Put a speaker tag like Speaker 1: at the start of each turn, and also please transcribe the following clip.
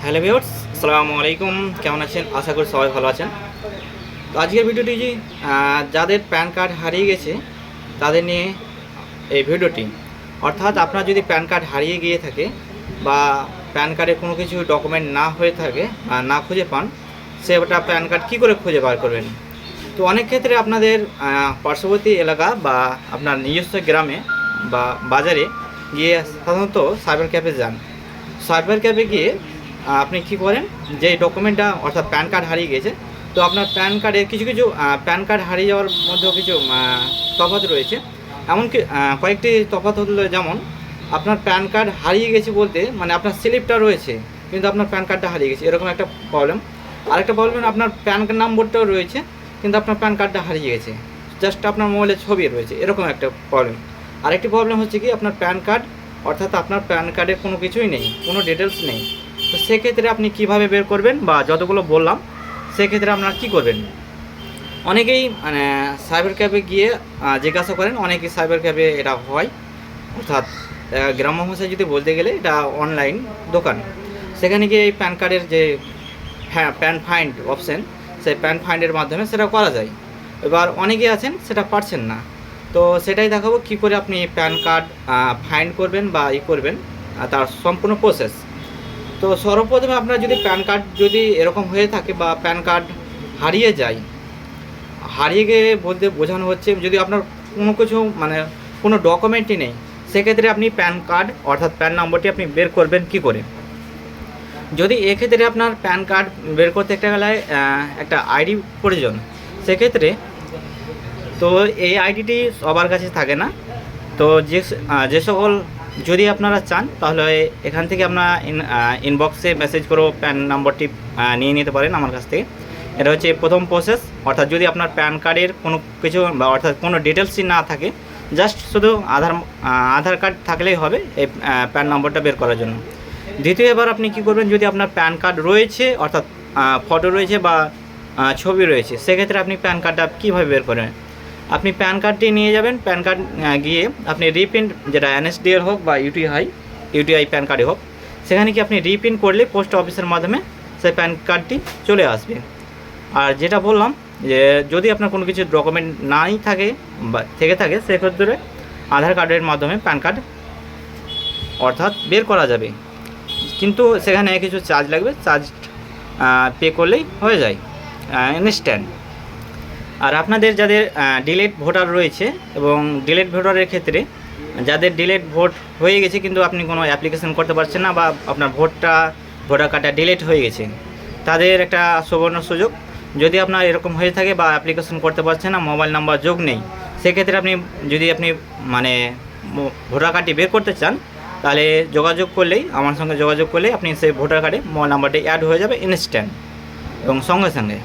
Speaker 1: Hello viewers, আসসালামু আলাইকুম। কেমন আছেন? আশা করি সবাই ভালো আছেন। তো আজকের ভিডিওটি যাদের প্যান কার্ড হারিয়ে গেছে তাদের নিয়ে এই ভিডিওটি। অর্থাৎ আপনার যদি প্যান কার্ড হারিয়ে গিয়ে থাকে বা প্যান কার্ডে কোনো কিছু ডকুমেন্ট না হয়ে থাকে না খুঁজে পান, সেটা প্যান কার্ড কী করে খুঁজে বার করবেন। তো অনেক ক্ষেত্রে আপনাদের পার্শ্ববর্তী এলাকা বা আপনার নিজস্ব গ্রামে বা বাজারে গিয়ে সাধারণত সাইবার ক্যাফে যান। সাইবার ক্যাফে গিয়ে আপনি কী করেন, যে ডকুমেন্টটা অর্থাৎ প্যান কার্ড হারিয়ে গেছে, তো আপনার প্যান কার্ডের কিছু কিছু প্যান কার্ড হারিয়ে যাওয়ার মধ্যেও কিছু তফাৎ রয়েছে। এমনকি কয়েকটি তফাৎ হলো, যেমন আপনার প্যান কার্ড হারিয়ে গেছে বলতে মানে আপনার স্লিপটা রয়েছে কিন্তু আপনার প্যান কার্ডটা হারিয়ে গেছে, এরকম একটা প্রবলেম। আরেকটা প্রবলেম, আপনার প্যান কার্ড নম্বরটাও রয়েছে কিন্তু আপনার প্যান কার্ডটা হারিয়ে গেছে, জাস্ট আপনার মোবাইলে ছবি রয়েছে, এরকম একটা প্রবলেম। আরেকটি প্রবলেম হচ্ছে কি, আপনার প্যান কার্ড অর্থাৎ আপনার প্যান কার্ডের কোনো কিছুই নেই, কোনো ডিটেলস নেই। তো সেক্ষেত্রে আপনি কিভাবে বের করবেন, বা যতগুলো বললাম সেক্ষেত্রে আপনারা কী করবেন। অনেকেই মানে সাইবার ক্যাফে গিয়ে জিজ্ঞাসা করেন, অনেকেই সাইবার ক্যাফে এটা হয়, অর্থাৎ গ্রাম্য ভাষায় যদি বলতে গেলে এটা অনলাইন দোকান। সেখানে গিয়ে এই প্যান কার্ডের যে প্যান ফাইন্ড অপশান, সেই প্যান ফাইন্ডের মাধ্যমে সেটা করা যায়। এবার অনেকেই আছেন সেটা পারছেন না, তো সেটাই দেখাবো কী করে আপনি প্যান কার্ড ফাইন্ড করবেন বা করবেন, তার সম্পূর্ণ প্রসেস। তো সর্বপ্রথমে আপনার যদি প্যান কার্ড যদি এরকম হয়ে থাকে বা প্যান কার্ড হারিয়ে যায়, হারিয়ে গিয়ে বলতে বোঝানো হচ্ছে যদি আপনার কোনো কিছু মানে কোনো ডকুমেন্টই নেই, সেক্ষেত্রে আপনি প্যান কার্ড অর্থাৎ প্যান নম্বরটি আপনি বের করবেন কি করে। যদি এক্ষেত্রে আপনার প্যান কার্ড বের করতে একটা গেলে একটা আইডি প্রয়োজন, সেক্ষেত্রে তো এই আইডিটি সবার কাছে থাকে না। তো যে সকল যদি আপনারা চান তাহলে এখান থেকে আপনারা ইনবক্সে মেসেজ করেও প্যান নম্বরটি নিয়ে নিতে পারেন আমার কাছ থেকে। এটা হচ্ছে প্রথম প্রসেস। অর্থাৎ যদি আপনার প্যান কার্ডের কোনো কিছু বা অর্থাৎ কোনো ডিটেলসই না থাকে, জাস্ট শুধু আধার কার্ড থাকলেই হবে এই প্যান নম্বরটা বের করার জন্য। দ্বিতীয়, এবার আপনি কী করবেন, যদি আপনার প্যান কার্ড রয়েছে অর্থাৎ ফটো রয়েছে বা ছবি রয়েছে, সেক্ষেত্রে আপনি প্যান কার্ডটা কীভাবে বের করবেন। আপনি প্যান কার্ডটি নিয়ে যাবেন, প্যান কার্ড গিয়ে আপনি রিপ্রিন্ট, যেটা এনএসডিএল হোক বা ইউটিআই প্যান কার্ডে হোক, সেখানে কি আপনি রিপ্রিন্ট করলে পোস্ট অফিসের মাধ্যমে সেই প্যান কার্ডটি চলে আসবে। আর যেটা বললাম যে যদি আপনার কোনো কিছু ডকুমেন্ট নাই থাকে বা থেকে থাকে, সেক্ষেত্রে আধার কার্ডের মাধ্যমে প্যান কার্ড অর্থাৎ বের করা যাবে, কিন্তু সেখানে কিছু চার্জ লাগবে, চার্জ পে করলেই হয়ে যায় ইনস্ট্যান্ট। আর আপনাদের যাদের ডিলেট ভোটার রয়েছে, এবং ডিলেট ভোটারের ক্ষেত্রে যাদের ডিলেট ভোট হয়ে গেছে কিন্তু আপনি কোনো অ্যাপ্লিকেশন করতে পারছেন না, বা আপনার ভোটার কার্ডটা ডিলেট হয়ে গেছে, তাদের একটা সুবর্ণ সুযোগ। যদি আপনার এরকম হয়ে থাকে বা অ্যাপ্লিকেশন করতে পারছেন না, মোবাইল নাম্বার যোগ নেই, সেক্ষেত্রে আপনি যদি মানে ভোটার কার্ডটি বের করতে চান, তাহলে আমার সঙ্গে যোগাযোগ করলেই আপনি সেই ভোটার কার্ডে মোবাইল নাম্বারটি অ্যাড হয়ে যাবে ইনস্ট্যান্ট এবং সঙ্গে সঙ্গে।